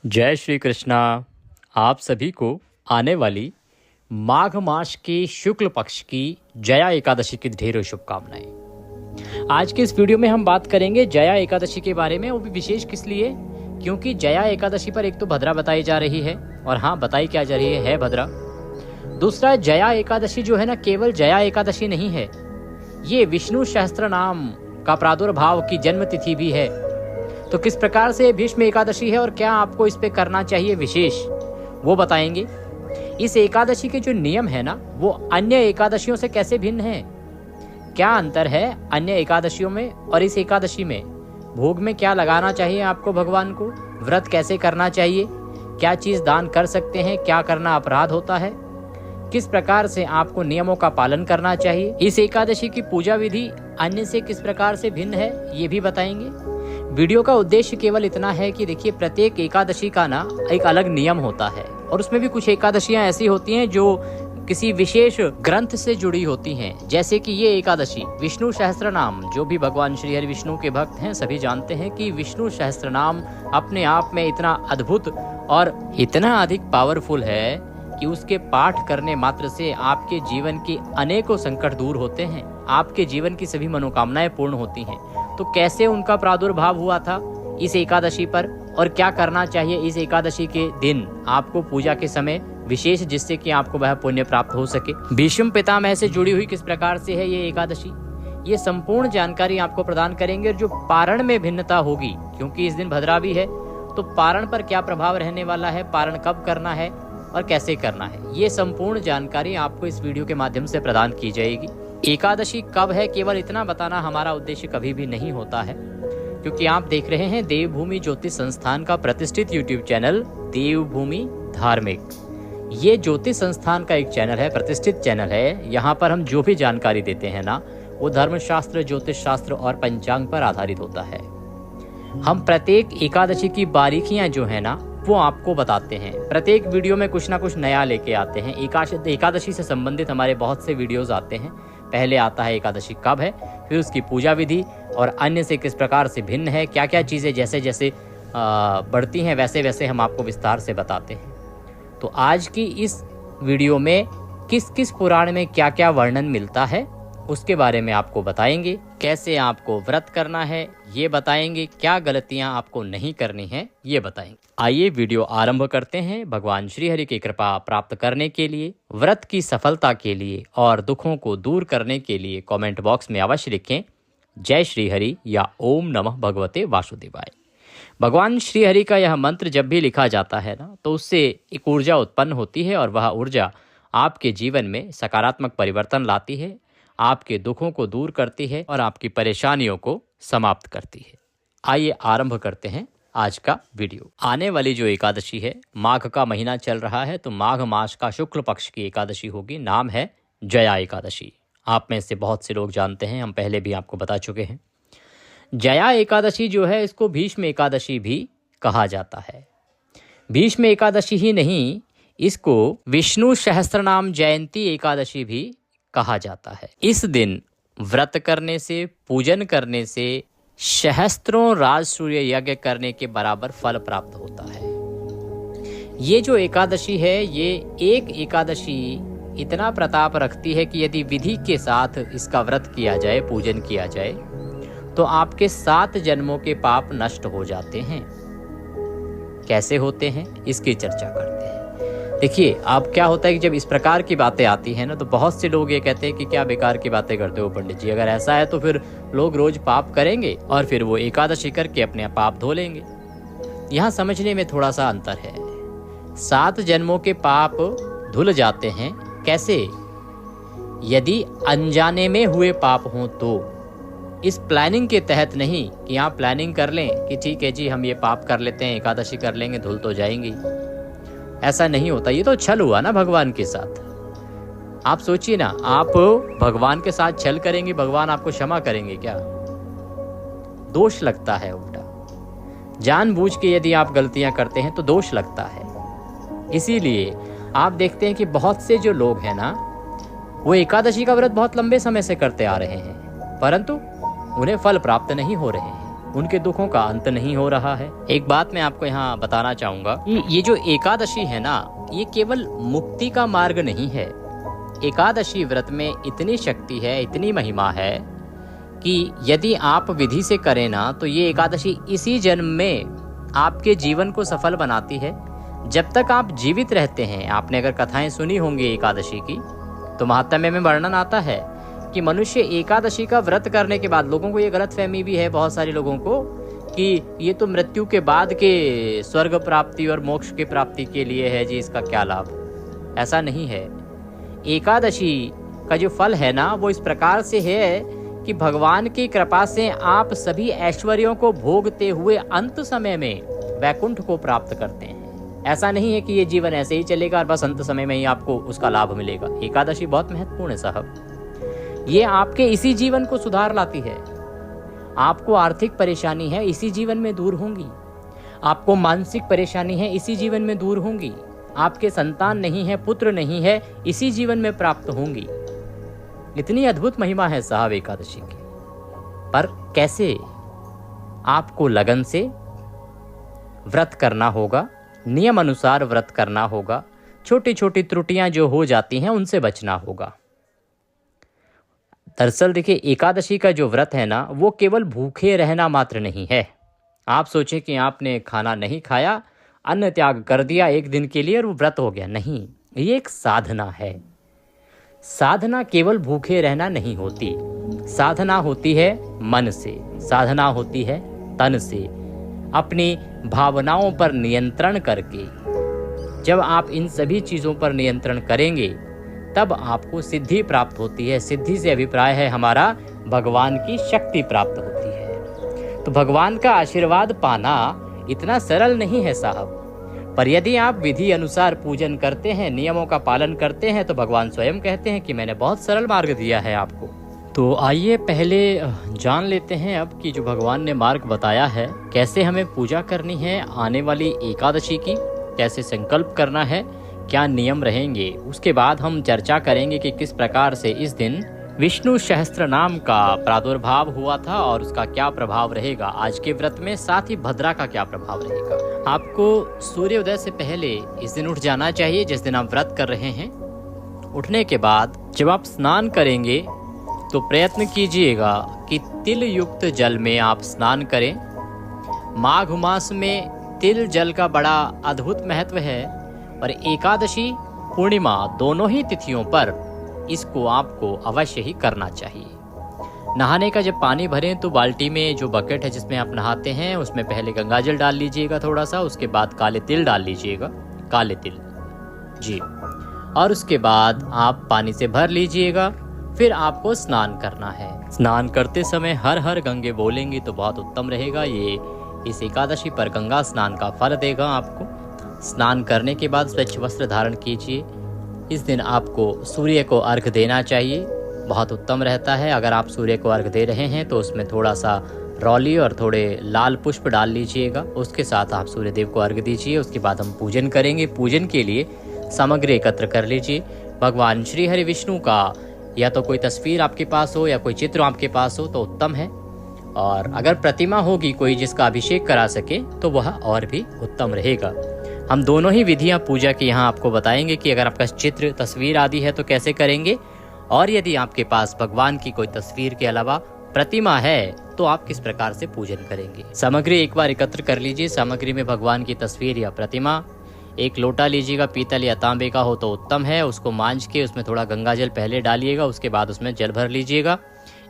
जय श्री कृष्णा। आप सभी को आने वाली माघ मास की शुक्ल पक्ष की जया एकादशी की ढेरों शुभकामनाएं। आज के इस वीडियो में हम बात करेंगे जया एकादशी के बारे में, वो भी विशेष किस लिए, क्योंकि जया एकादशी पर एक तो भद्रा बताई जा रही है, और हाँ बताई क्या जा रही है भद्रा। दूसरा, जया एकादशी जो है ना, केवल जया एकादशी नहीं है, ये विष्णु सहस्त्र नाम का प्रादुर्भाव की जन्म तिथि भी है। तो किस प्रकार से भीष्म एकादशी है और क्या आपको इस पे करना चाहिए विशेष, वो बताएंगे। इस एकादशी के जो नियम है ना, वो अन्य एकादशियों से कैसे भिन्न है, क्या अंतर है अन्य एकादशियों में और इस एकादशी में। भोग में क्या लगाना चाहिए आपको भगवान को, व्रत कैसे करना चाहिए, क्या चीज दान कर सकते हैं, क्या करना अपराध होता है, किस प्रकार से आपको नियमों का पालन करना चाहिए। इस एकादशी की पूजा विधि अन्य से किस प्रकार से भिन्न है, ये भी बताएंगे। वीडियो का उद्देश्य केवल इतना है कि देखिए, प्रत्येक एकादशी का ना एक अलग नियम होता है, और उसमें भी कुछ एकादशियां ऐसी होती हैं जो किसी विशेष ग्रंथ से जुड़ी होती हैं। जैसे कि ये एकादशी विष्णु सहस्त्र नाम, जो भी भगवान श्री हरि विष्णु के भक्त हैं सभी जानते हैं कि विष्णु सहस्त्र नाम अपने आप में इतना अद्भुत और इतना अधिक पावरफुल है कि उसके पाठ करने मात्र से आपके जीवन के अनेकों संकट दूर होते हैं, आपके जीवन की सभी मनोकामनाएं पूर्ण होती हैं। तो कैसे उनका प्रादुर्भाव हुआ था इस एकादशी पर, और क्या करना चाहिए इस एकादशी के दिन आपको पूजा के समय विशेष, जिससे कि आपको वह पुण्य प्राप्त हो सके। भीष्म पितामह से जुड़ी हुई किस प्रकार से है ये एकादशी, ये संपूर्ण जानकारी आपको प्रदान करेंगे। जो पारण में भिन्नता होगी, क्योंकि इस दिन भद्रा भी है, तो पारण पर क्या प्रभाव रहने वाला है, पारण कब करना है और कैसे करना है, ये संपूर्ण जानकारी आपको इस वीडियो के माध्यम से प्रदान की जाएगी। एकादशी कब है, केवल इतना बताना हमारा उद्देश्य कभी भी नहीं होता है, क्योंकि आप देख रहे हैं देवभूमि ज्योतिष संस्थान का प्रतिष्ठित यूट्यूब चैनल देवभूमि धार्मिक। ये ज्योतिष संस्थान का एक चैनल है, प्रतिष्ठित चैनल है। यहाँ पर हम जो भी जानकारी देते हैं ना, वो धर्मशास्त्र, ज्योतिष शास्त्र और पंचांग पर आधारित होता है। हम प्रत्येक एकादशी की बारीकियां जो है ना, वो आपको बताते हैं। प्रत्येक वीडियो में कुछ ना कुछ नया लेके आते हैं। एकादशी से संबंधित हमारे बहुत से वीडियोस आते हैं। पहले आता है एकादशी कब है, फिर उसकी पूजा विधि और अन्य से किस प्रकार से भिन्न है, क्या क्या चीज़ें जैसे जैसे बढ़ती हैं वैसे वैसे हम आपको विस्तार से बताते हैं। तो आज की इस वीडियो में किस किस पुराण में क्या क्या वर्णन मिलता है उसके बारे में आपको बताएंगे। कैसे आपको व्रत करना है ये बताएंगे, क्या गलतियां आपको नहीं करनी है ये बताएंगे। आइए वीडियो आरंभ करते हैं। भगवान श्री हरि की कृपा प्राप्त करने के लिए, व्रत की सफलता के लिए और दुखों को दूर करने के लिए कमेंट बॉक्स में अवश्य लिखें जय श्री हरि या ओम नमः भगवते वासुदेवाय। भगवान श्री हरि का यह मंत्र जब भी लिखा जाता है ना, तो उससे एक ऊर्जा उत्पन्न होती है, और वह ऊर्जा आपके जीवन में सकारात्मक परिवर्तन लाती है, आपके दुखों को दूर करती है और आपकी परेशानियों को समाप्त करती है। आइए आरंभ करते हैं आज का वीडियो। आने वाली जो एकादशी है, माघ का महीना चल रहा है, तो माघ मास का शुक्ल पक्ष की एकादशी होगी। नाम है जया एकादशी। आप में से बहुत से लोग जानते हैं, हम पहले भी आपको बता चुके हैं। जया एकादशी जो है, इसको भीष्म एकादशी भी कहा जाता है। भीष्म एकादशी ही नहीं, इसको विष्णु सहस्त्रनाम जयंती एकादशी भी कहा जाता है। इस दिन व्रत करने से, पूजन करने से सहस्त्रों राजसूय यज्ञ करने के बराबर फल प्राप्त होता है। ये जो एकादशी है, ये एक एकादशी इतना प्रताप रखती है कि यदि विधि के साथ इसका व्रत किया जाए, पूजन किया जाए, तो आपके 7 जन्मों के पाप नष्ट हो जाते हैं। कैसे होते हैं इसकी चर्चा करते हैं। देखिए, अब क्या होता है कि जब इस प्रकार की बातें आती हैं ना, तो बहुत से लोग ये कहते हैं कि क्या बेकार की बातें करते हो पंडित जी। अगर ऐसा है तो फिर लोग रोज पाप करेंगे और फिर वो एकादशी करके अपने पाप धो लेंगे। यहाँ समझने में थोड़ा सा अंतर है। 7 जन्मों के पाप धुल जाते हैं कैसे? यदि अनजाने में हुए पाप हों तो। इस प्लानिंग के तहत नहीं कि आप प्लानिंग कर लें कि ठीक है जी हम ये पाप कर लेते हैं, एकादशी कर लेंगे, धुल तो जाएंगी। ऐसा नहीं होता। ये तो छल हुआ ना भगवान के साथ। आप सोचिए ना, आप भगवान के साथ छल करेंगे, भगवान आपको क्षमा करेंगे क्या? दोष लगता है उल्टा। जानबूझ के यदि आप गलतियां करते हैं तो दोष लगता है। इसीलिए आप देखते हैं कि बहुत से जो लोग हैं ना, वो एकादशी का व्रत बहुत लंबे समय से करते आ रहे हैं, परंतु उन्हें फल प्राप्त नहीं हो रहे हैं। उनके दुखों का अंत नहीं हो रहा है। एक बात मैं आपको यहाँ बताना चाहूँगा कि ये जो एकादशी है ना, ये केवल मुक्ति का मार्ग नहीं है। एकादशी व्रत में इतनी शक्ति है, इतनी महिमा है कि यदि आप विधि से करें ना, तो ये एकादशी इसी जन्म में आपके जीवन को सफल बनाती है। जब तक आप जीवित रहते हैं, आपने अगर कथाएं सुनी होंगी एकादशी की, तो महात्म्य में वर्णन आता है कि मनुष्य एकादशी का व्रत करने के बाद, लोगों को ये गलतफहमी भी है बहुत सारे लोगों को कि ये तो मृत्यु के बाद के स्वर्ग प्राप्ति और मोक्ष की प्राप्ति के लिए है जी, इसका क्या लाभ। ऐसा नहीं है। एकादशी का जो फल है ना, वो इस प्रकार से है कि भगवान की कृपा से आप सभी ऐश्वर्यों को भोगते हुए अंत समय में वैकुंठ को प्राप्त करते हैं। ऐसा नहीं है कि ये जीवन ऐसे ही चलेगा और बस अंत समय में ही आपको उसका लाभ मिलेगा। एकादशी बहुत महत्वपूर्ण है साहब। ये आपके इसी जीवन को सुधार लाती है। आपको आर्थिक परेशानी है, इसी जीवन में दूर होंगी। आपको मानसिक परेशानी है, इसी जीवन में दूर होंगी। आपके संतान नहीं है, पुत्र नहीं है, इसी जीवन में प्राप्त होंगी। इतनी अद्भुत महिमा है साहब एकादशी की। पर कैसे? आपको लगन से व्रत करना होगा, नियम अनुसार व्रत करना होगा। छोटी छोटी त्रुटियां जो हो जाती हैं उनसे बचना होगा। दरअसल देखिए, एकादशी का जो व्रत है ना, वो केवल भूखे रहना मात्र नहीं है। आप सोचें कि आपने खाना नहीं खाया, अन्न त्याग कर दिया एक दिन के लिए और वो व्रत हो गया। नहीं, ये एक साधना है। साधना केवल भूखे रहना नहीं होती। साधना होती है मन से, साधना होती है तन से, अपनी भावनाओं पर नियंत्रण करके। जब आप इन सभी चीज़ों पर नियंत्रण करेंगे, तब आपको सिद्धि प्राप्त होती है। सिद्धि से अभिप्राय है हमारा भगवान की शक्ति प्राप्त होती है। तो भगवान का आशीर्वाद पाना इतना सरल नहीं है साहब। पर यदि आप विधि अनुसार पूजन करते हैं, नियमों का पालन करते हैं, तो भगवान स्वयं कहते हैं कि मैंने बहुत सरल मार्ग दिया है आपको। तो आइए पहले जान लेते हैं अब कि जो भगवान ने मार्ग बताया है, कैसे हमें पूजा करनी है आने वाली एकादशी की, कैसे संकल्प करना है, क्या नियम रहेंगे। उसके बाद हम चर्चा करेंगे कि किस प्रकार से इस दिन विष्णु सहस्त्र नाम का प्रादुर्भाव हुआ था और उसका क्या प्रभाव रहेगा आज के व्रत में, साथ ही भद्रा का क्या प्रभाव रहेगा। आपको सूर्योदय से पहले इस दिन उठ जाना चाहिए, जिस दिन आप व्रत कर रहे हैं। उठने के बाद जब आप स्नान करेंगे तो प्रयत्न कीजिएगा कि तिल युक्त जल में आप स्नान करें। माघ मास में तिल जल का बड़ा अद्भुत महत्व है और एकादशी पूर्णिमा दोनों ही तिथियों पर इसको आपको अवश्य ही करना चाहिए। नहाने का जब पानी भरें तो बाल्टी में जो बकेट है जिसमें आप नहाते हैं, उसमें पहले गंगा जल डाल लीजिएगा थोड़ा सा, उसके बाद काले तिल डाल लीजिएगा, काले तिल जी, और उसके बाद आप पानी से भर लीजिएगा। फिर आपको स्नान करना है। स्नान करते समय हर हर गंगे बोलेंगे तो बहुत उत्तम रहेगा। ये इस एकादशी पर गंगा स्नान का फल देगा आपको। स्नान करने के बाद स्वच्छ वस्त्र धारण कीजिए। इस दिन आपको सूर्य को अर्घ देना चाहिए, बहुत उत्तम रहता है। अगर आप सूर्य को अर्घ दे रहे हैं तो उसमें थोड़ा सा रौली और थोड़े लाल पुष्प डाल लीजिएगा, उसके साथ आप सूर्य देव को अर्घ दीजिए। उसके बाद हम पूजन करेंगे। पूजन के लिए सामग्री एकत्र कर लीजिए। भगवान श्री हरि विष्णु का या तो कोई तस्वीर आपके पास हो या कोई चित्र आपके पास हो तो उत्तम है, और अगर प्रतिमा होगी कोई जिसका अभिषेक करा सके तो वह और भी उत्तम रहेगा। हम दोनों ही विधियां पूजा की यहाँ आपको बताएंगे कि अगर आपका चित्र तस्वीर आदि है तो कैसे करेंगे, और यदि आपके पास भगवान की कोई तस्वीर के अलावा प्रतिमा है तो आप किस प्रकार से पूजन करेंगे। सामग्री एक बार एकत्र कर लीजिए। सामग्री में भगवान की तस्वीर या प्रतिमा, एक लोटा लीजिएगा, पीतल या तांबे का हो तो उत्तम है। उसको मांझ के उसमें थोड़ा गंगा जल पहले डालिएगा, उसके बाद उसमें जल भर लीजिएगा।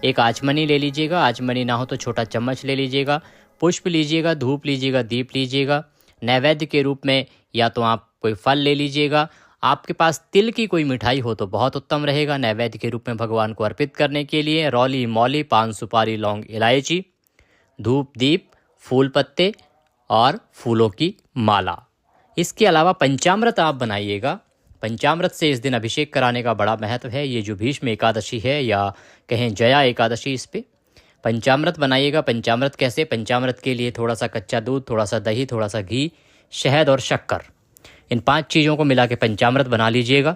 एक आचमनी ले लीजिएगा, आचमनी ना हो तो छोटा चम्मच ले लीजिएगा। पुष्प लीजिएगा, धूप लीजिएगा, दीप लीजिएगा। नैवेद्य के रूप में या तो आप कोई फल ले लीजिएगा। आपके पास तिल की कोई मिठाई हो तो बहुत उत्तम रहेगा नैवेद्य के रूप में भगवान को अर्पित करने के लिए। रौली, मौली, पान सुपारी, लौंग, इलायची, धूप, दीप, फूल पत्ते और फूलों की माला। इसके अलावा पंचामृत आप बनाइएगा। पंचामृत से इस दिन अभिषेक कराने का बड़ा महत्व है। ये जो भीष्म एकादशी है या कहें जया एकादशी, इस पे पंचामृत बनाइएगा। पंचामृत कैसे? पंचामृत के लिए थोड़ा सा कच्चा दूध, थोड़ा सा दही, थोड़ा सा घी, शहद और शक्कर, इन 5 चीज़ों को मिला के पंचामृत बना लीजिएगा।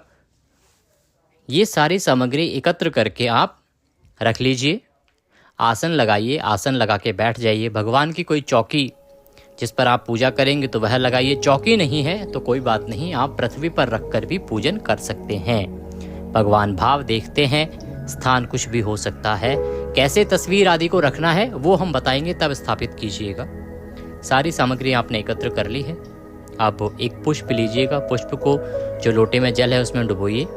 ये सारी सामग्री एकत्र करके आप रख लीजिए। आसन लगाइए, आसन लगा के बैठ जाइए। भगवान की कोई चौकी जिस पर आप पूजा करेंगे तो वह लगाइए। चौकी नहीं है तो कोई बात नहीं, आप पृथ्वी पर रखकर भी पूजन कर सकते हैं। भगवान भाव देखते हैं, स्थान कुछ भी हो सकता है। कैसे तस्वीर आदि को रखना है वो हम बताएंगे, तब स्थापित कीजिएगा। सारी सामग्री आपने एकत्र कर ली है। आप एक पुष्प लीजिएगा, पुष्प को जो लोटे में जल है उसमें डुबोइए।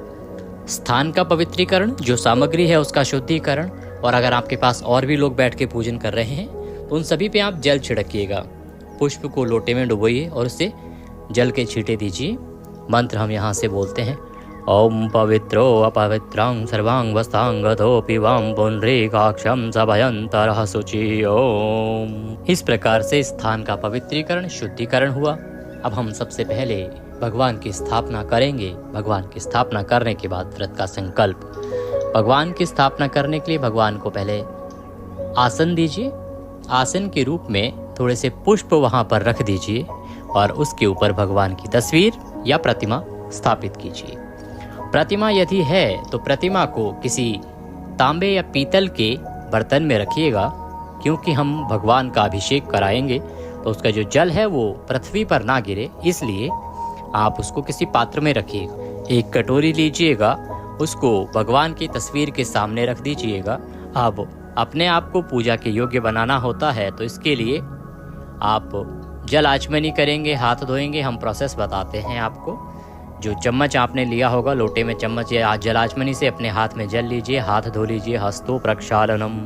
स्थान का पवित्रीकरण, जो सामग्री है उसका शुद्धिकरण, और अगर आपके पास और भी लोग बैठ के पूजन कर रहे हैं तो उन सभी पे आप जल छिड़किएगा। पुष्प को लोटे में डुबोइए और उससे जल के छींटे दीजिए। मंत्र हम यहाँ से बोलते हैं, ओम पवित्रो अपवित्रं सर्वांग वस्तांगतोपि वाम पुनरेकाक्षम सभयंतरः शुचि ओम। इस प्रकार से स्थान का पवित्रीकरण, शुद्धिकरण हुआ। अब हम सबसे पहले भगवान की स्थापना करेंगे। भगवान की स्थापना करने के बाद व्रत का संकल्प। भगवान की स्थापना करने के लिए भगवान को पहले आसन दीजिए। आसन के रूप में थोड़े से पुष्प वहां पर रख दीजिए और उसके ऊपर भगवान की तस्वीर या प्रतिमा स्थापित कीजिए। प्रतिमा यदि है तो प्रतिमा को किसी तांबे या पीतल के बर्तन में रखिएगा, क्योंकि हम भगवान का अभिषेक कराएंगे तो उसका जो जल है वो पृथ्वी पर ना गिरे, इसलिए आप उसको किसी पात्र में रखिएगा। एक कटोरी लीजिएगा, उसको भगवान की तस्वीर के सामने रख दीजिएगा। अब अपने आप को पूजा के योग्य बनाना होता है तो इसके लिए आप जल आचमनी करेंगे, हाथ धोएंगे। हम प्रोसेस बताते हैं आपको। जो चम्मच आपने लिया होगा, लोटे में चम्मच या जल आचमनी से अपने हाथ में जल लीजिए, हाथ धो लीजिए, हस्तो प्रक्षालनम।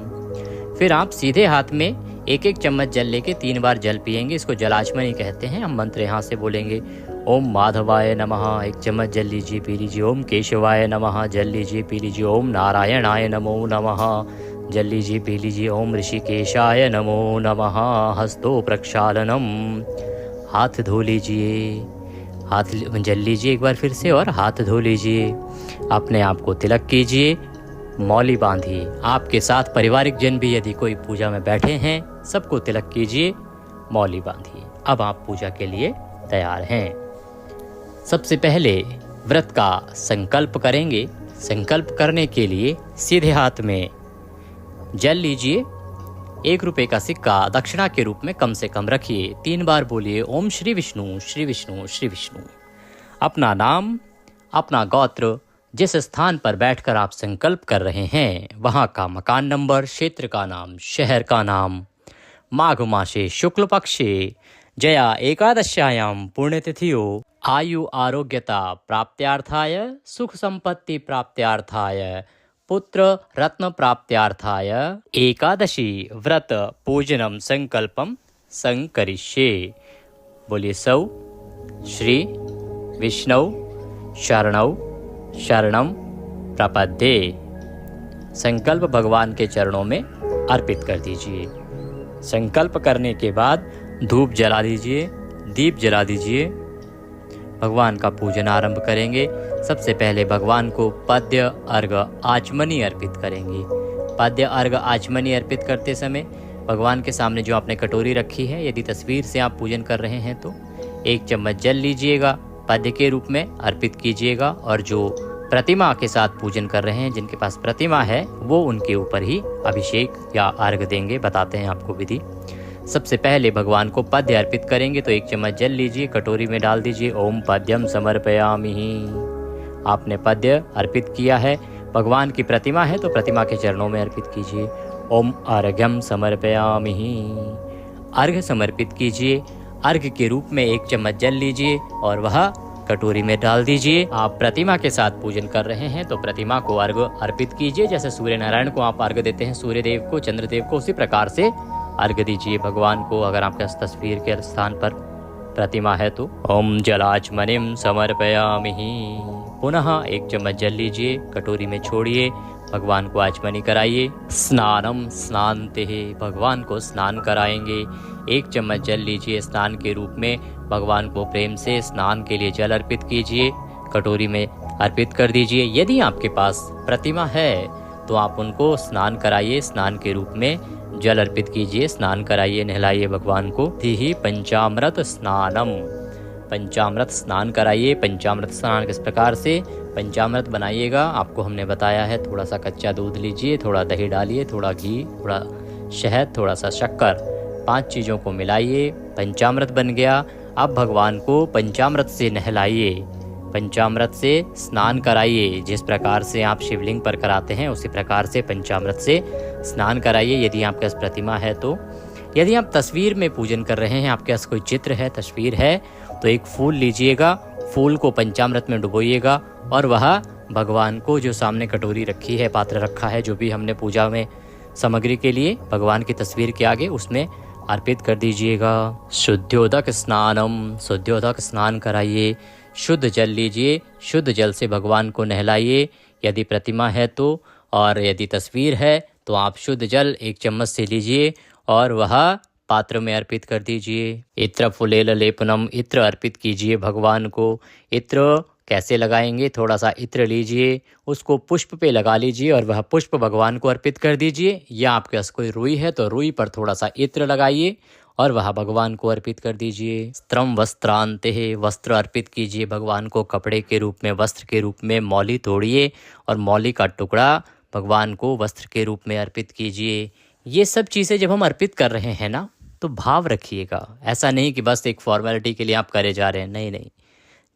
फिर आप सीधे हाथ में एक एक चम्मच जल लेके 3 बार जल पिएंगे। इसको जल आचमनी कहते हैं। हम मंत्र यहाँ से बोलेंगे, ओम माधवाय नमः, एक चम्मच जल लीजिए पी लीजिए। ओम केशवाय नमः, जल लीजिए पी लीजिए। ओम नारायणाय नमो नमः, जल लीजिए पी लीजिए। ओम ऋषिकेशाय नमो नमः, हस्तो प्रक्षालनम। हाथ धो लीजिए, हाथ जल लीजिए एक बार फिर से और हाथ धो लीजिए। अपने आप को तिलक कीजिए, मौली बांधिए। आपके साथ पारिवारिक जन भी यदि कोई पूजा में बैठे हैं, सबको तिलक कीजिए, मौली बांधिए। अब आप पूजा के लिए तैयार हैं। सबसे पहले व्रत का संकल्प करेंगे। संकल्प करने के लिए सीधे हाथ में जल लीजिए। 1 रुपये का सिक्का दक्षिणा के रूप में कम से कम रखिए। 3 बार बोलिए, ओम श्री विष्णु श्री विष्णु श्री विष्णु। अपना नाम, अपना गोत्र, जिस स्थान पर बैठकर आप संकल्प कर रहे हैं वहाँ का मकान नंबर, क्षेत्र का नाम, शहर का नाम, माघ मासे शुक्ल पक्षे जया एकादश्यायाम पुण्यतिथियो आयु आरोग्यता प्राप्त्यार्थाय, सुख संपत्ति प्राप्त्यार्थाय, पुत्र रत्न प्राप्त्यार्थाय एकादशी व्रत पूजनम संकल्पम संकरिष्ये। बोलिए सौ श्री विष्णु शरणौ शरणम प्रपद्ये। संकल्प भगवान के चरणों में अर्पित कर दीजिए। संकल्प करने के बाद धूप जला दीजिए, दीप जला दीजिए। भगवान का पूजन आरंभ करेंगे। सबसे पहले भगवान को पद्य अर्घ आचमनी अर्पित करेंगे। पद्य अर्घ आचमनी अर्पित करते समय भगवान के सामने जो आपने कटोरी रखी है, यदि तस्वीर से आप पूजन कर रहे हैं तो 1 चम्मच जल लीजिएगा, पद्य के रूप में अर्पित कीजिएगा। और जो प्रतिमा के साथ पूजन कर रहे हैं, जिनके पास प्रतिमा है, वो उनके ऊपर ही अभिषेक या अर्घ देंगे। बताते हैं आपको विधि। सबसे पहले भगवान को पद्य अर्पित करेंगे तो 1 चम्मच जल लीजिए, कटोरी में डाल दीजिए। ओम पद्यम समर्पयामि। आपने पद्य अर्पित किया है। भगवान की प्रतिमा है तो प्रतिमा के चरणों में अर्पित कीजिए। ओम अर्घ्यम समर्पयामि। अर्घ समर्पित कीजिए। अर्घ के रूप में 1 चम्मच जल लीजिए और वह कटोरी में डाल दीजिए। आप प्रतिमा के साथ पूजन कर रहे हैं तो प्रतिमा को अर्घ अर्पित कीजिए। जैसे सूर्य नारायण को आप अर्घ देते हैं, सूर्य देव को, चंद्र देव को, उसी प्रकार से अर्घ दीजिए भगवान को। अगर आपके तस्वीर के स्थान पर प्रतिमा है तो ओम जलाचमनिम समर्पयामि। पुनः 1 चम्मच जल लीजिए, कटोरी में छोड़िए, भगवान को आचमनी कराइए। स्नानम स्नानते, भगवान को स्नान कराएंगे। 1 चम्मच जल लीजिए, स्नान के रूप में भगवान को प्रेम से स्नान के लिए जल अर्पित कीजिए, कटोरी में अर्पित कर दीजिए। यदि आपके पास प्रतिमा है तो आप उनको स्नान कराइए, स्नान के रूप में जल अर्पित कीजिए, स्नान कराइए, नहलाइए भगवान को। ही पंचामृत स्नानम, पंचामृत स्नान कराइए। पंचामृत स्नान किस प्रकार से पंचामृत बनाइएगा आपको हमने बताया है। थोड़ा सा कच्चा दूध लीजिए, थोड़ा दही डालिए, थोड़ा घी, थोड़ा शहद, थोड़ा सा शक्कर, 5 चीज़ों को मिलाइए, पंचामृत बन गया। अब भगवान को पंचामृत से नहलाइए, पंचामृत से स्नान कराइए। जिस प्रकार से आप शिवलिंग पर कराते हैं उसी प्रकार से पंचामृत से स्नान कराइए। यदि आपके पास प्रतिमा है तो, यदि आप तस्वीर में पूजन कर रहे हैं, आपके पास कोई चित्र है, तस्वीर है, तो एक फूल लीजिएगा, फूल को पंचामृत में डुबोइएगा और वह भगवान को, जो सामने कटोरी रखी है, पात्र रखा है, जो भी हमने पूजा में सामग्री के लिए भगवान की तस्वीर के आगे, उसमें अर्पित कर दीजिएगा। शुद्ध्योदक स्नानम, शुद्ध्योदक स्नान कराइए। शुद्ध जल लीजिए, शुद्ध जल से भगवान को नहलाइए यदि प्रतिमा है तो, और यदि तस्वीर है तो आप शुद्ध जल 1 चम्मच से लीजिए और वह पात्र में अर्पित कर दीजिए। इत्र फुलेल लेपनम, इत्र अर्पित कीजिए भगवान को। इत्र कैसे लगाएंगे? थोड़ा सा इत्र लीजिए, उसको पुष्प पे लगा लीजिए और वह पुष्प भगवान को अर्पित कर दीजिए। या आपके पास कोई रुई है तो रुई पर थोड़ा सा इत्र लगाइए और वह भगवान को अर्पित कर दीजिए। वस्त्रम वस्त्रांते, वस्त्र अर्पित कीजिए भगवान को कपड़े के रूप में, वस्त्र के रूप में। मौली तोड़िए और मौली का टुकड़ा भगवान को वस्त्र के रूप में अर्पित कीजिए। ये सब चीज़ें जब हम अर्पित कर रहे हैं ना, तो भाव रखिएगा। ऐसा नहीं कि बस एक फॉर्मेलिटी के लिए आप करे जा रहे हैं, नहीं नहीं।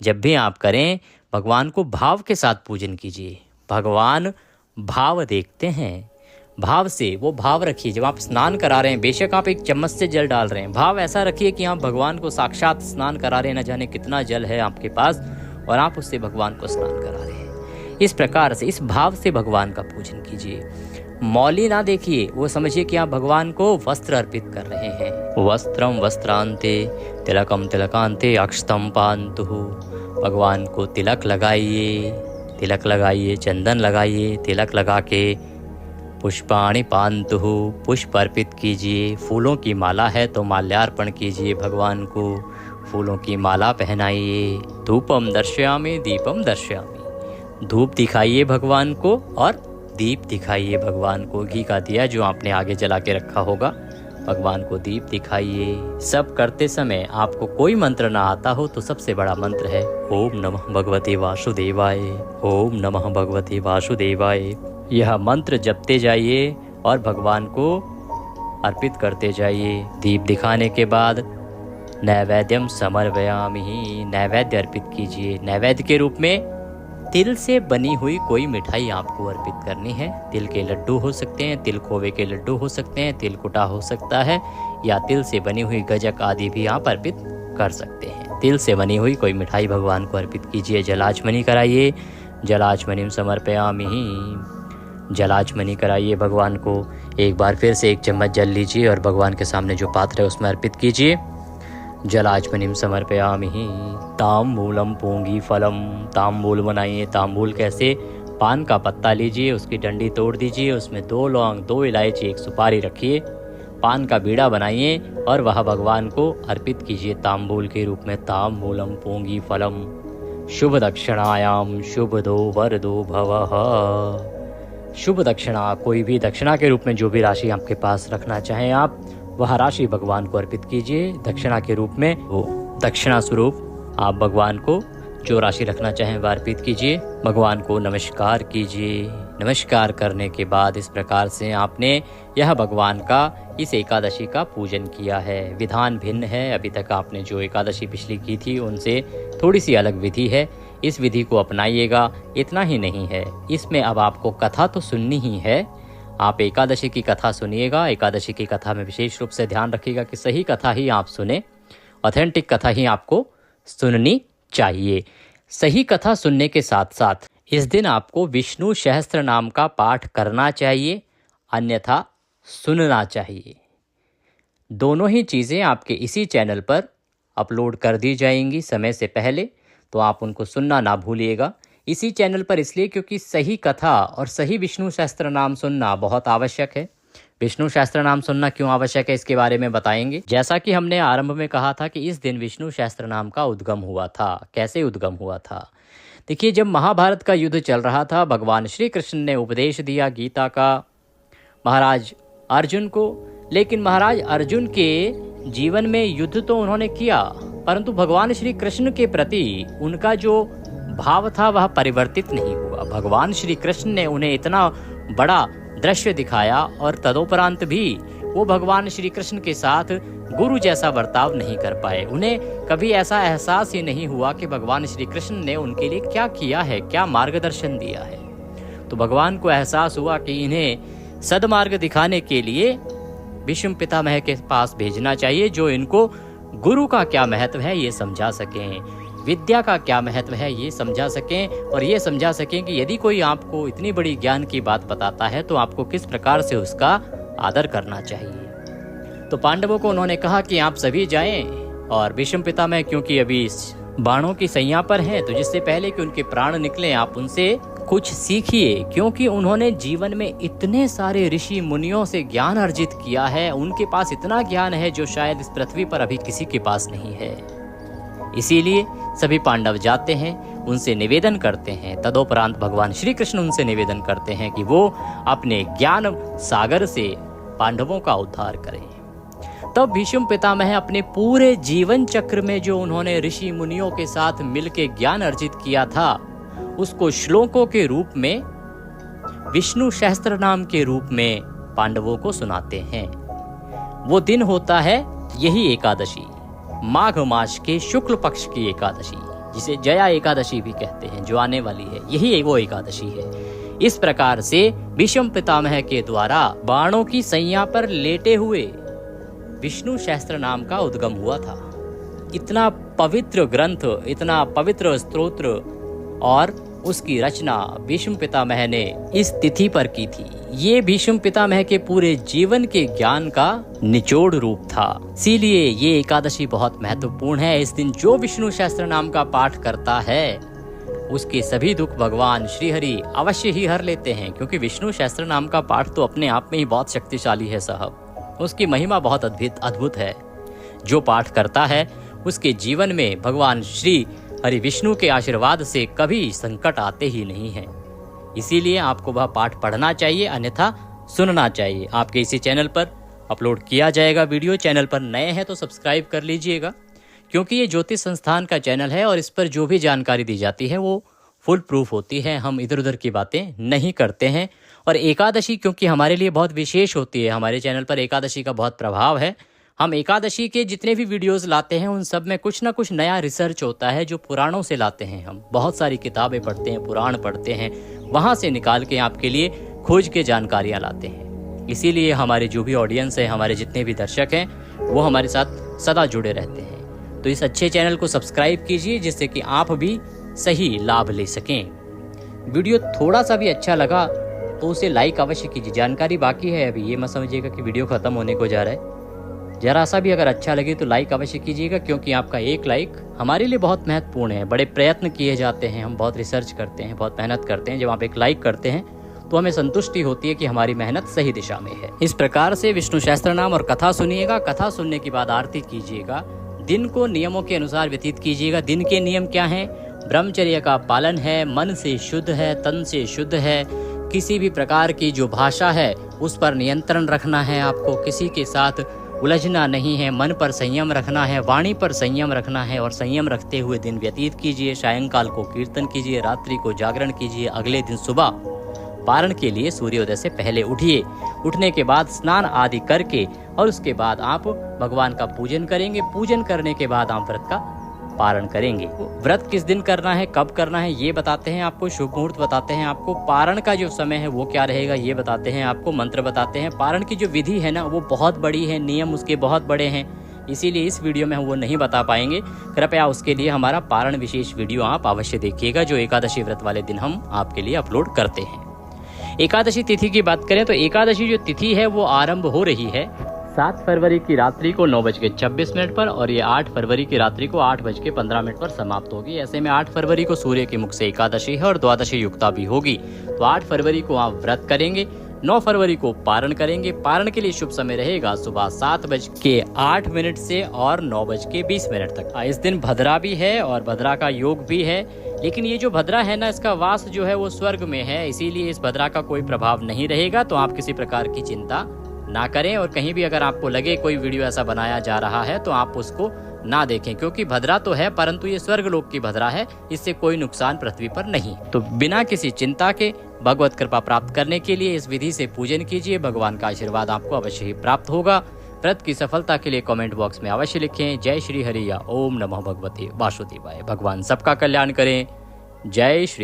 जब भी आप करें भगवान को भाव के साथ पूजन कीजिए। भगवान भाव देखते हैं, भाव से वो भाव रखिए। जब आप स्नान करा रहे हैं, बेशक आप 1 चम्मच से जल डाल रहे हैं, भाव ऐसा रखिए कि आप भगवान को साक्षात स्नान करा रहे हैं। न जाने कितना जल है आपके पास और आप उससे भगवान को स्नान करा रहे हैं। इस प्रकार से, इस भाव से भगवान का पूजन कीजिए। मौली ना देखिए, वो समझिए कि आप भगवान को वस्त्र अर्पित कर रहे हैं। वस्त्रम वस्त्रांते, तिलकम तिलकांते, अक्षतम पान्तु। भगवान को तिलक लगाइए, तिलक लगाइए, चंदन लगाइए, तिलक लगा के पुष्पाणि पान्तु, पुष्प अर्पित कीजिए। फूलों की माला है तो माल्यार्पण कीजिए भगवान को, फूलों की माला पहनाइए। धूपम दर्शयामि दीपम दर्शयामि, धूप दिखाइए भगवान को और दीप दिखाइए भगवान को। घी का दिया जो आपने आगे जला के रखा होगा, भगवान को दीप दिखाइए। सब करते समय आपको कोई मंत्र ना आता हो तो सबसे बड़ा मंत्र है ओम नमः भगवते वासुदेवाय, ओम नमः भगवते वासुदेवाय। यह मंत्र जपते जाइए और भगवान को अर्पित करते जाइए। दीप दिखाने के बाद नैवेद्यम समर्पयामि, नैवेद्य अर्पित कीजिए। नैवेद्य के रूप में तिल से बनी हुई कोई मिठाई आपको अर्पित करनी है। तिल के लड्डू हो सकते हैं, तिल खोवे के लड्डू हो सकते हैं, तिल कुटा हो सकता है, या तिल से बनी हुई गजक आदि भी आप अर्पित कर सकते हैं। तिल से बनी हुई कोई मिठाई भगवान को अर्पित कीजिए। जलाचमनी कराइए, जलाचमनीम समर्पयामि, जलाचमनी कराइए भगवान को। एक बार फिर से 1 चम्मच जल लीजिए और भगवान के सामने जो पात्र है उसमें अर्पित कीजिए। जलाचमनीम समर्पयामि। ताम्बूलम पूंगी फलम, ताम्बूल बनाइए। ताम्बूल कैसे? पान का पत्ता लीजिए, उसकी डंडी तोड़ दीजिए, उसमें 2 लौंग, 2 इलायची, 1 सुपारी रखिए। पान का बीड़ा बनाइए और वह भगवान को अर्पित कीजिए ताम्बूल के रूप में। ताम्बूलम पूंगी फलम। शुभ दक्षिणायाम शुभ दो वरदो भवः। शुभ दक्षिणा, कोई भी दक्षिणा के रूप में जो भी राशि आपके पास रखना चाहें आप, वह राशि भगवान को अर्पित कीजिए दक्षिणा के रूप में। वो दक्षिणा स्वरूप आप भगवान को जो राशि रखना चाहें वह अर्पित कीजिए। भगवान को नमस्कार कीजिए। नमस्कार करने के बाद इस प्रकार से आपने यह भगवान का इस एकादशी का पूजन किया है। विधान भिन्न है, अभी तक आपने जो एकादशी पिछली की थी उनसे थोड़ी सी अलग विधि है। इस विधि को अपनाइएगा। इतना ही नहीं है, इसमें अब आपको कथा तो सुननी ही है। आप एकादशी की कथा सुनिएगा। एकादशी की कथा में विशेष रूप से ध्यान रखिएगा कि सही कथा ही आप सुने, ऑथेंटिक कथा ही आपको सुननी चाहिए। सही कथा सुनने के साथ साथ इस दिन आपको विष्णु सहस्त्र नाम का पाठ करना चाहिए, अन्यथा सुनना चाहिए। दोनों ही चीज़ें आपके इसी चैनल पर अपलोड कर दी जाएंगी समय से पहले, तो आप उनको सुनना ना भूलिएगा। इसी चैनल पर इसलिए क्योंकि सही कथा और सही विष्णु सहस्त्र नाम सुनना बहुत आवश्यक है। विष्णु सहस्त्र नाम सुनना क्यों आवश्यक है इसके बारे में बताएंगे। जैसा कि हमने आरंभ में कहा था कि इस दिन विष्णु सहस्त्र नाम का उद्गम हुआ था। कैसे उद्गम हुआ था? देखिए, जब महाभारत का युद्ध चल रहा था, भगवान श्री कृष्ण ने उपदेश दिया गीता का महाराज अर्जुन को, लेकिन महाराज अर्जुन के जीवन में युद्ध तो उन्होंने किया, परंतु भगवान श्री कृष्ण के प्रति उनका जो भाव था वह परिवर्तित नहीं हुआ। भगवान श्री कृष्ण ने उन्हें इतना बड़ा दृश्य दिखाया और तदोपरांत भी वो भगवान श्री कृष्ण के साथ गुरु जैसा बर्ताव नहीं कर पाए। उन्हें कभी ऐसा एहसास ही नहीं हुआ कि भगवान श्री कृष्ण ने उनके लिए क्या किया है, क्या मार्गदर्शन दिया है। तो भगवान को एहसास हुआ कि इन्हें सदमार्ग दिखाने के लिए भीष्म पितामह के पास भेजना चाहिए, जो इनको गुरु का क्या महत्व है ये समझा सकें, विद्या का क्या महत्व है ये समझा सकें, और ये समझा सकें कि यदि कोई आपको इतनी बड़ी ज्ञान की बात बताता है तो आपको किस प्रकार से उसका आदर करना चाहिए। तो पांडवों को उन्होंने कहा कि आप सभी जाएं, और भीष्म पितामह क्योंकि अभी बाणों की सैया पर हैं, तो जिससे पहले कि उनके प्राण निकले आप उनसे कुछ सीखिए, क्योंकि उन्होंने जीवन में इतने सारे ऋषि मुनियों से ज्ञान अर्जित किया है, उनके पास इतना ज्ञान है जो शायद इस पृथ्वी पर अभी किसी के पास नहीं है। इसीलिए सभी पांडव जाते हैं, उनसे निवेदन करते हैं। तदोपरांत भगवान श्री कृष्ण उनसे निवेदन करते हैं कि वो अपने ज्ञान सागर से पांडवों का उद्धार करें। तब भीष्म पितामह अपने पूरे जीवन चक्र में जो उन्होंने ऋषि मुनियों के साथ मिलकर ज्ञान अर्जित किया था, उसको श्लोकों के रूप में, विष्णु सहस्त्र नाम के रूप में पांडवों को सुनाते हैं। वो दिन होता है यही एकादशी, माघ मास के शुक्ल पक्ष की एकादशी, जिसे जया एकादशी भी कहते हैं, जो आने वाली है, यही वो एकादशी है। इस प्रकार से भीष्म पितामह के द्वारा बाणों की सैया पर लेटे हुए विष्णु सहस्त्र नाम का उद्गम हुआ था। इतना पवित्र ग्रंथ, इतना पवित्र स्तोत्र और उसकी रचना भीष्म पितामह ने इस तिथि पर की थी। ये भीष्म पितामह के पूरे जीवन के ज्ञान का निचोड़ रूप था। इसीलिए ये एकादशी बहुत महत्वपूर्ण है। इस दिन जो विष्णु सहस्त्र नाम का पाठ करता है उसके सभी दुख भगवान श्रीहरि अवश्य ही हर लेते हैं, क्योंकि विष्णु सहस्त्र नाम का पाठ तो अपने आप में ही बहुत शक्तिशाली है साहब। उसकी महिमा बहुत अद्भुत है। जो पाठ करता है उसके जीवन में भगवान श्री हरि विष्णु के आशीर्वाद से कभी संकट आते ही नहीं हैं। इसीलिए आपको वह पाठ पढ़ना चाहिए, अन्यथा सुनना चाहिए। आपके इसी चैनल पर अपलोड किया जाएगा वीडियो। चैनल पर नए हैं तो सब्सक्राइब कर लीजिएगा, क्योंकि ये ज्योतिष संस्थान का चैनल है और इस पर जो भी जानकारी दी जाती है वो फुल प्रूफ होती है। हम इधर उधर की बातें नहीं करते हैं। और एकादशी क्योंकि हमारे लिए बहुत विशेष होती है, हमारे चैनल पर एकादशी का बहुत प्रभाव है। हम एकादशी के जितने भी वीडियोस लाते हैं उन सब में कुछ ना कुछ नया रिसर्च होता है, जो पुराणों से लाते हैं। हम बहुत सारी किताबें पढ़ते हैं, पुराण पढ़ते हैं, वहाँ से निकाल के आपके लिए खोज के जानकारियाँ लाते हैं। इसीलिए हमारे जो भी ऑडियंस है, हमारे जितने भी दर्शक हैं, वो हमारे साथ सदा जुड़े रहते हैं। तो इस अच्छे चैनल को सब्सक्राइब कीजिए, जिससे कि आप भी सही लाभ ले सकें। वीडियो थोड़ा सा भी अच्छा लगा तो उसे लाइक अवश्य कीजिए। जानकारी बाकी है अभी, ये मत समझिएगा कि वीडियो खत्म होने को जा रहा है। जरा सा भी अगर अच्छा लगे तो लाइक अवश्य कीजिएगा, क्योंकि आपका एक लाइक हमारे लिए बहुत महत्वपूर्ण है। बड़े प्रयत्न किए जाते हैं, हम बहुत रिसर्च करते हैं, बहुत मेहनत करते हैं। जब आप एक लाइक करते हैं तो हमें संतुष्टि होती है कि हमारी मेहनत सही दिशा में है। इस प्रकार से विष्णु सहस्त्र नाम और कथा सुनिएगा। कथा सुनने के बाद आरती कीजिएगा। दिन को नियमों के अनुसार व्यतीत कीजिएगा। दिन के नियम क्या हैं? ब्रह्मचर्य का पालन है, मन से शुद्ध है, तन से शुद्ध है, किसी भी प्रकार की जो भाषा है उस पर नियंत्रण रखना है आपको, किसी के साथ उलझना नहीं है, मन पर संयम रखना है, वाणी पर संयम रखना है, और संयम रखते हुए दिन व्यतीत कीजिए। सायंकाल को कीर्तन कीजिए, रात्रि को जागरण कीजिए। अगले दिन सुबह पारण के लिए सूर्योदय से पहले उठिए। उठने के बाद स्नान आदि करके और उसके बाद आप भगवान का पूजन करेंगे। पूजन करने के बाद आप व्रत का पारण करेंगे। व्रत किस दिन करना है, कब करना है, ये बताते हैं आपको। शुभ मुहूर्त बताते हैं आपको। पारण का जो समय है वो क्या रहेगा ये बताते हैं आपको। मंत्र बताते हैं। पारण की जो विधि है ना वो बहुत बड़ी है, नियम उसके बहुत बड़े हैं, इसीलिए इस वीडियो में हम वो नहीं बता पाएंगे। कृपया उसके लिए हमारा पारण विशेष वीडियो आप अवश्य देखिएगा, जो एकादशी व्रत वाले दिन हम आपके लिए अपलोड करते हैं। एकादशी तिथि की बात करें तो एकादशी जो तिथि है वो आरंभ हो रही है 7 फरवरी की रात्रि को 9:26 पर, और ये 8 फरवरी की रात्रि को 8:15 पर समाप्त होगी। ऐसे में 8 फरवरी को सूर्य के मुख से एकादशी है और द्वादशी युक्ता भी होगी। तो 8 फरवरी को आप व्रत करेंगे, 9 फरवरी को पारण करेंगे। पारण के लिए शुभ समय रहेगा सुबह 7:08 से और 9:20 तक। इस दिन भद्रा भी है और भद्रा का योग भी है, लेकिन ये जो भद्रा है ना, इसका वास जो है वो स्वर्ग में है, इसीलिए इस भद्रा का कोई प्रभाव नहीं रहेगा। तो आप किसी प्रकार की चिंता ना करें। और कहीं भी अगर आपको लगे कोई वीडियो ऐसा बनाया जा रहा है तो आप उसको ना देखें, क्योंकि भद्रा तो है परंतु ये स्वर्गलोक की भद्रा है, इससे कोई नुकसान पृथ्वी पर नहीं। तो बिना किसी चिंता के भगवत कृपा प्राप्त करने के लिए इस विधि से पूजन कीजिए, भगवान का आशीर्वाद आपको अवश्य ही प्राप्त होगा। व्रत की सफलता के लिए कमेंट बॉक्स में अवश्य लिखें जय श्री हरि या ओम नमः भगवते वासुदेवाय। भगवान सबका कल्याण करें। जय श्री